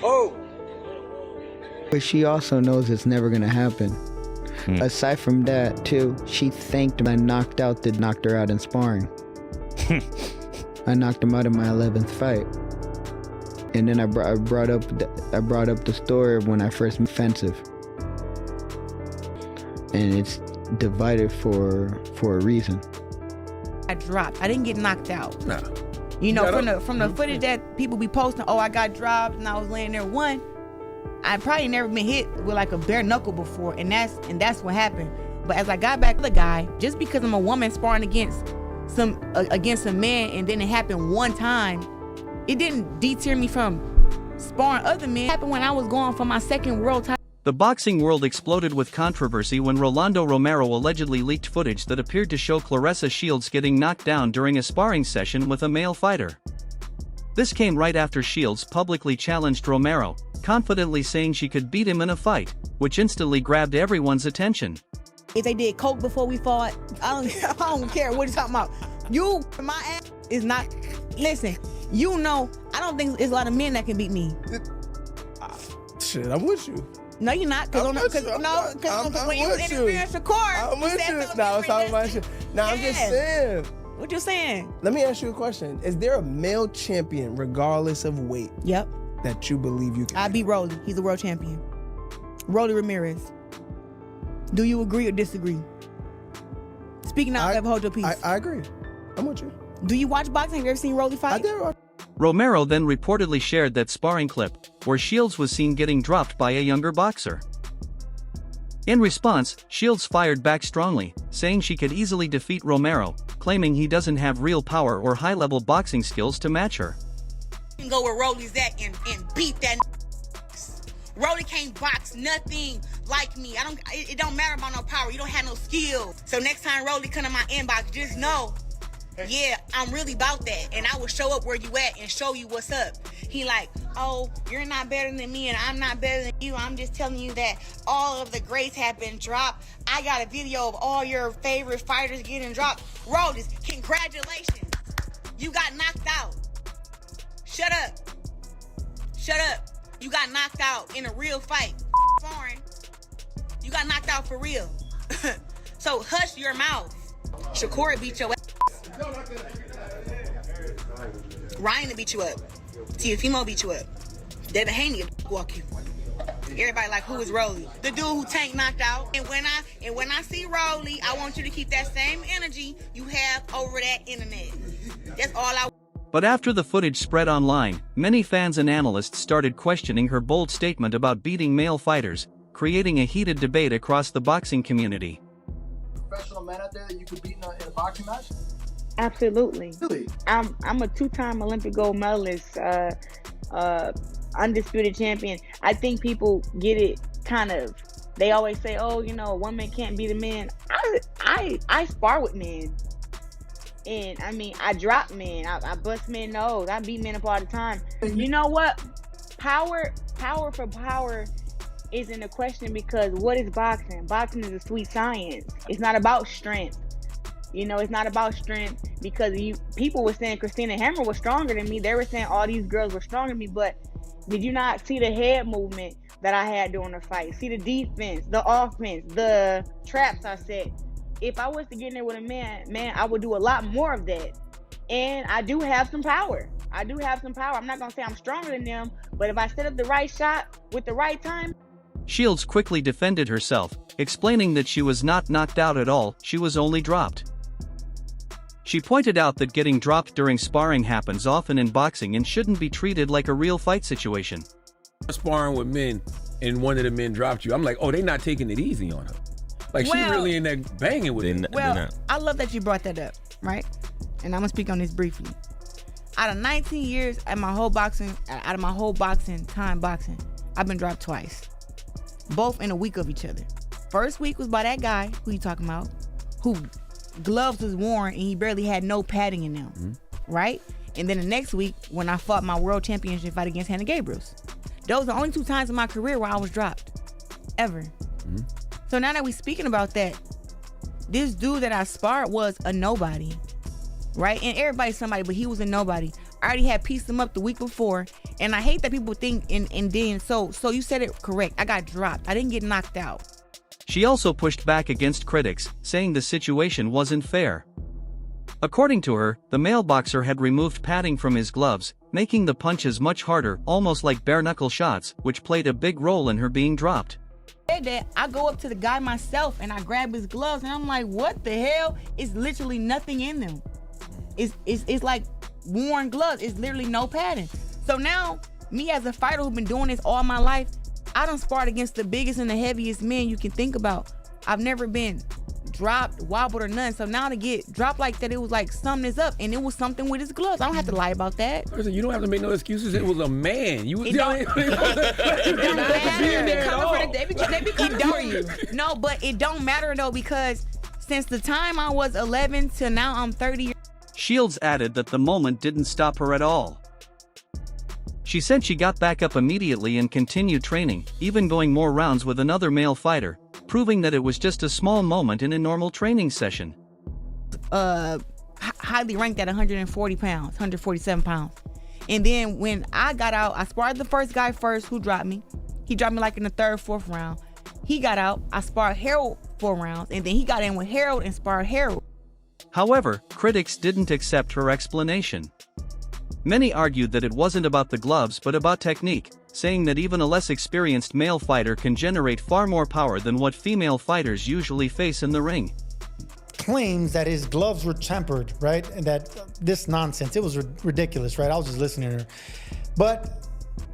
Oh! But she also knows it's never going to happen. Aside from that, too, she thanked me. I knocked her out in sparring. I knocked him out in my 11th fight. And then I brought up the story of when I first met offensive. And it's divided for a reason. I dropped. I didn't get knocked out. Nah. You know, from the footage that people be posting, oh, I got dropped and I was laying there. One, I probably never been hit with like a bare knuckle before, and that's what happened. But as I got back to the guy, just because I'm a woman sparring against a man, and then it happened one time, it didn't deter me from sparring other men. It happened when I was going for my second world title. The boxing world exploded with controversy when Rolando Romero allegedly leaked footage that appeared to show Claressa Shields getting knocked down during a sparring session with a male fighter. This came right after Shields publicly challenged Romero, confidently saying she could beat him in a fight, which instantly grabbed everyone's attention. If they did coke before we fought, I don't care what you're talking about. You, my ass is not, listen, you know, I don't think there's a lot of men that can beat me. Shit, I'm with you. No, you're not. Because when you interference the court, I'm with you. No, I was talking about shit. No, I'm just saying. What you saying? Let me ask you a question. Is there a male champion, regardless of weight, Yep. that you believe you can I beat Rolly. He's a world champion. Rolly Ramirez. Do you agree or disagree? Speaking out, ever hold your peace. I agree. I'm with you. Do you watch boxing? Have you ever seen Rolly fight? I did. Romero then reportedly shared that sparring clip, where Shields was seen getting dropped by a younger boxer. In response, Shields fired back strongly, saying she could easily defeat Romero, claiming he doesn't have real power or high-level boxing skills to match her. You can go where Rolly's at and beat that. Rolly can't box nothing like me. It don't matter about no power. You don't have no skills. So next time Rolly come to my inbox, just know, yeah, I'm really about that. And I will show up where you at and show you what's up. He like, oh, you're not better than me and I'm not better than you. I'm just telling you that all of the greats have been dropped. I got a video of all your favorite fighters getting dropped. Rolly, congratulations. You got knocked out. Shut up. Shut up. You got knocked out in a real fight. Foreign. You got knocked out for real. So hush your mouth. Shakur beat your ass. Ryan beat you up. Tiafimo beat you up. Devin Haney walk you. Everybody like, who is Rolly? The dude who Tank knocked out. And when I see Rolly, I want you to keep that same energy you have over that internet. That's all I want. But after the footage spread online, many fans and analysts started questioning her bold statement about beating male fighters, creating a heated debate across the boxing community. Professional man out there that you could beat in a boxing match? Absolutely. Really? I'm a two-time Olympic gold medalist, undisputed champion. I think people get it kind of, they always say, oh, you know, a woman can't beat a man. I spar with men. And I mean, I drop men, I bust men nose, I beat men up all the time. You know what? Power for power isn't a question, because what is boxing? Boxing is a sweet science. It's not about strength. You know, it's not about strength, because people were saying Christina Hammer was stronger than me. They were saying all these girls were stronger than me, but did you not see the head movement that I had during the fight? See the defense, the offense, the traps I set. If I was to get in there with a man, I would do a lot more of that. And I do have some power. I'm not going to say I'm stronger than them, but if I set up the right shot with the right time. Shields quickly defended herself, explaining that she was not knocked out at all, she was only dropped. She pointed out that getting dropped during sparring happens often in boxing and shouldn't be treated like a real fight situation. Sparring with men and one of the men dropped you, I'm like, oh, they not taking it easy on her. Like, she really in there banging with it. Well, I love that you brought that up, right? And I'm gonna speak on this briefly. Out of 19 years out of my whole boxing time, I've been dropped twice. Both in a week of each other. First week was by that guy, who you talking about, who gloves was worn and he barely had no padding in them, right? And then the next week, when I fought my world championship fight against Hannah Gabriels. Those are the only two times in my career where I was dropped, ever. So now that we're speaking about that, this dude that I sparred was a nobody, right? And everybody's somebody, but he was a nobody. I already had pieced him up the week before, and I hate that people think and then so you said it correct. I got dropped. I didn't get knocked out. She also pushed back against critics, saying the situation wasn't fair. According to her, the male boxer had removed padding from his gloves, making the punches much harder, almost like bare-knuckle shots, which played a big role in her being dropped. That I go up to the guy myself and I grab his gloves and I'm like, what the hell? It's literally nothing in them. It's like worn gloves. It's literally no padding. So now, me as a fighter who's been doing this all my life, I done sparred against the biggest and the heaviest men you can think about. I've never been dropped, wobbled, or none. So now to get dropped like that, it was like something is up, and it was something with his gloves. I don't have to lie about that. Listen, you don't have to make no excuses. It was a man. You It don't matter. No, but it don't matter though, because since the time I was 11 till now I'm 30. Shields added that the moment didn't stop her at all. She said she got back up immediately and continued training, even going more rounds with another male fighter, proving that it was just a small moment in a normal training session. Highly ranked at 140 pounds, 147 pounds. And then when I got out, I sparred the first guy first who dropped me. He dropped me like in the third, fourth round. He got out, I sparred Harold 4 rounds, and then he got in with Harold and sparred Harold. However, critics didn't accept her explanation. Many argued that it wasn't about the gloves but about technique, saying that even a less experienced male fighter can generate far more power than what female fighters usually face in the ring. Claims that his gloves were tempered, right? And that this nonsense, it was ridiculous, right? I was just listening to her. But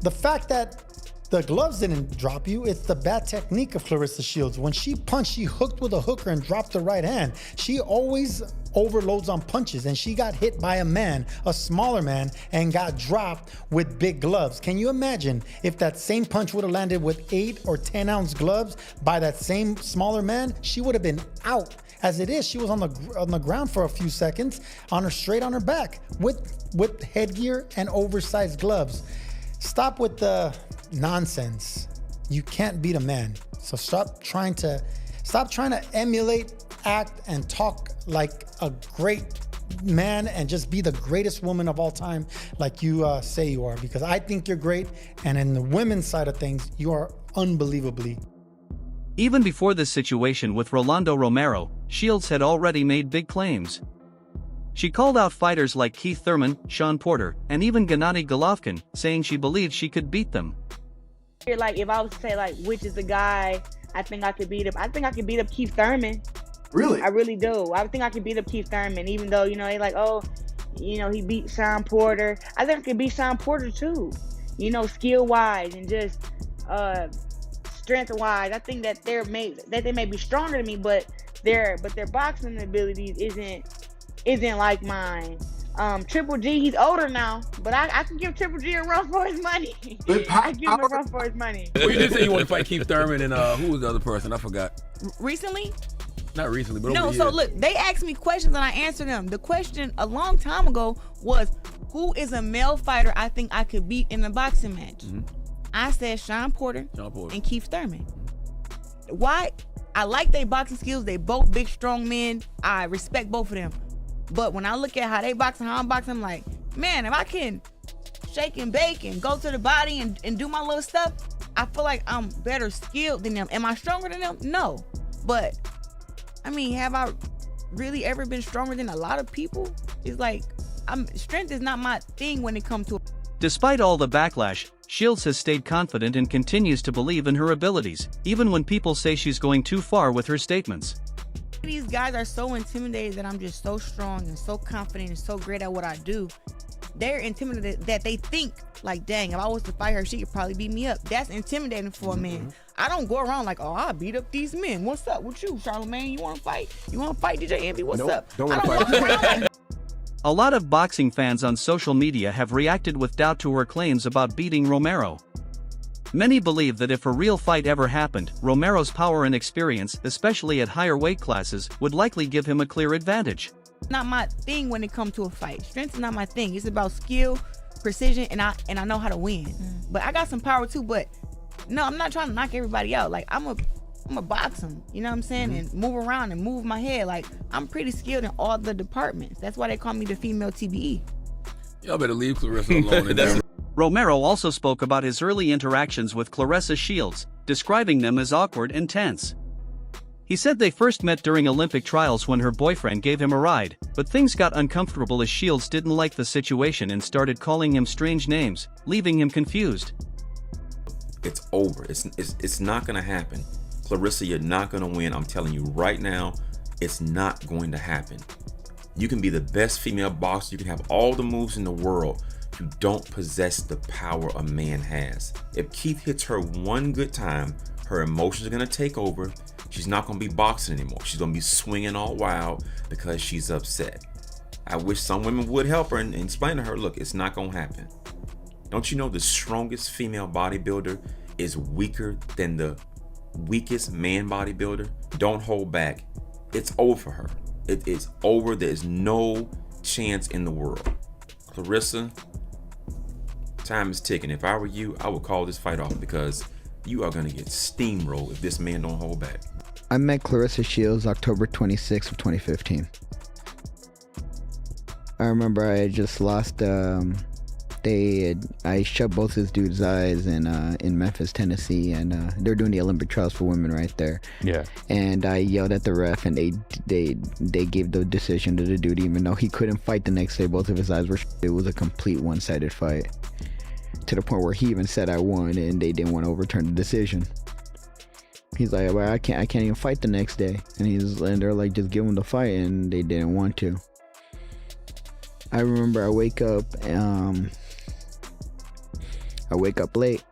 the fact that the gloves didn't drop you, it's the bad technique of Claressa Shields. When she punched, she hooked with a hooker and dropped the right hand. She always overloads on punches, and she got hit by a man, a smaller man, and got dropped with big gloves. Can you imagine if that same punch would have landed with 8 or 10 ounce gloves by that same smaller man? She would have been out. As it is, she was on the ground for a few seconds, straight on her back with headgear and oversized gloves. Stop with the nonsense. You can't beat a man. So stop trying to emulate, act, and talk like a great man and just be the greatest woman of all time like you say you are, because I think you're great, and in the women's side of things, you are unbelievably. Even before this situation with Rolando Romero, Shields had already made big claims. She called out fighters like Keith Thurman, Sean Porter, and even Gennady Golovkin, saying she believed she could beat them. Like, if I was to say, like, which is the guy I think I could beat up, I think I could beat up Keith Thurman. Really? I really do. I think I could beat up Keith Thurman, even though, you know, they like, oh, you know, he beat Sean Porter. I think I could beat Sean Porter too. You know, skill-wise and just strength-wise. I think that they may be stronger than me, but their boxing abilities isn't like mine. Triple G, he's older now, but I can give Triple G a run for his money. I give him a run for his money. Well, you did say you want to fight Keith Thurman, and who was the other person? I forgot. Recently? Not recently, but no. over the So years. look, they asked me questions and I answered them. The question a long time ago was, who is a male fighter I think I could beat in a boxing match? Mm-hmm. I said Sean Porter and Keith Thurman. Why? I like their boxing skills. They both big, strong men. I respect both of them. But when I look at how they box and how I'm boxing, I'm like, man, if I can shake and bake and go to the body and do my little stuff, I feel like I'm better skilled than them. Am I stronger than them? No. But, I mean, have I really ever been stronger than a lot of people? It's like, strength is not my thing when it comes to. Despite all the backlash, Shields has stayed confident and continues to believe in her abilities, even when people say she's going too far with her statements. These guys are so intimidated that I'm just so strong and so confident and so great at what I do. They're intimidated that they think, like, dang, if I was to fight her, she could probably beat me up. That's intimidating for a man. I don't go around like, oh, I beat up these men. What's up with you, Charlamagne? You want to fight? You want to fight, DJ Envy? What's up? Don't want to fight. A lot of boxing fans on social media have reacted with doubt to her claims about beating Romero. Many believe that if a real fight ever happened, Romero's power and experience, especially at higher weight classes, would likely give him a clear advantage. Not my thing when it comes to a fight. Strength is not my thing. It's about skill, precision, and I know how to win. But I got some power too, but no, I'm not trying to knock everybody out. Like, I'm a box them, you know what I'm saying? And move around and move my head. Like, I'm pretty skilled in all the departments. That's why they call me the female TBE. Y'all better leave Claressa alone. In that. Romero also spoke about his early interactions with Claressa Shields, describing them as awkward and tense. He said they first met during Olympic trials when her boyfriend gave him a ride, but things got uncomfortable as Shields didn't like the situation and started calling him strange names, leaving him confused. It's over. It's not going to happen. Claressa, you're not going to win. I'm telling you right now, it's not going to happen. You can be the best female boxer. You can have all the moves in the world. You don't possess the power a man has. If Keith hits her one good time, her emotions are going to take over. She's not going to be boxing anymore. She's going to be swinging all wild because she's upset. I wish some women would help her and explain to her, look, it's not going to happen. Don't you know the strongest female bodybuilder is weaker than the weakest man bodybuilder? Don't hold back. It's over for her. It is over. There's no chance in the world. Claressa, time is ticking. If I were you, I would call this fight off because you are going to get steamrolled if this man don't hold back. I met Claressa Shields October 26th of 2015. I remember I had just lost, I shut both his dude's eyes in Memphis, Tennessee, and they're doing the Olympic trials for women right there. Yeah. And I yelled at the ref, and they gave the decision to the dude, even though he couldn't fight the next day. Both of his eyes were. It was a complete one-sided fight, to the point where he even said I won, and they didn't want to overturn the decision. He's like, well, I can't even fight the next day, and they're like, just give him the fight, and they didn't want to. I remember I wake up late,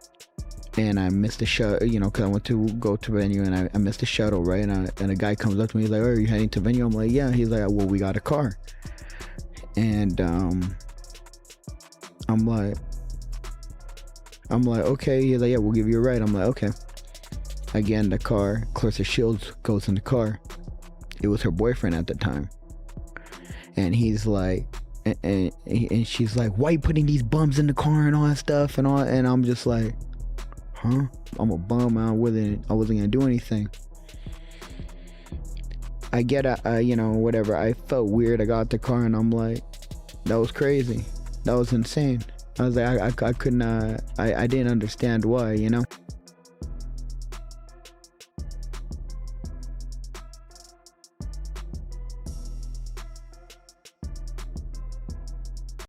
and I missed the shuttle, because I went to go to venue, and I missed the shuttle, right? And a guy comes up to me, he's like, oh, are you heading to venue? I'm like, yeah. He's like, well, we got a car. And I'm like, okay. He's like, yeah, we'll give you a ride. I'm like, okay. I get in the car. Claressa Shields goes in the car. It was her boyfriend at the time. And he's like, and she's like, why you putting these bums in the car and all that stuff and I'm just like, huh? I'm a bum. I wasn't gonna do anything. I get whatever. I felt weird. I got out the car and I'm like, that was crazy. That was insane. I was like, I could not. I didn't understand why.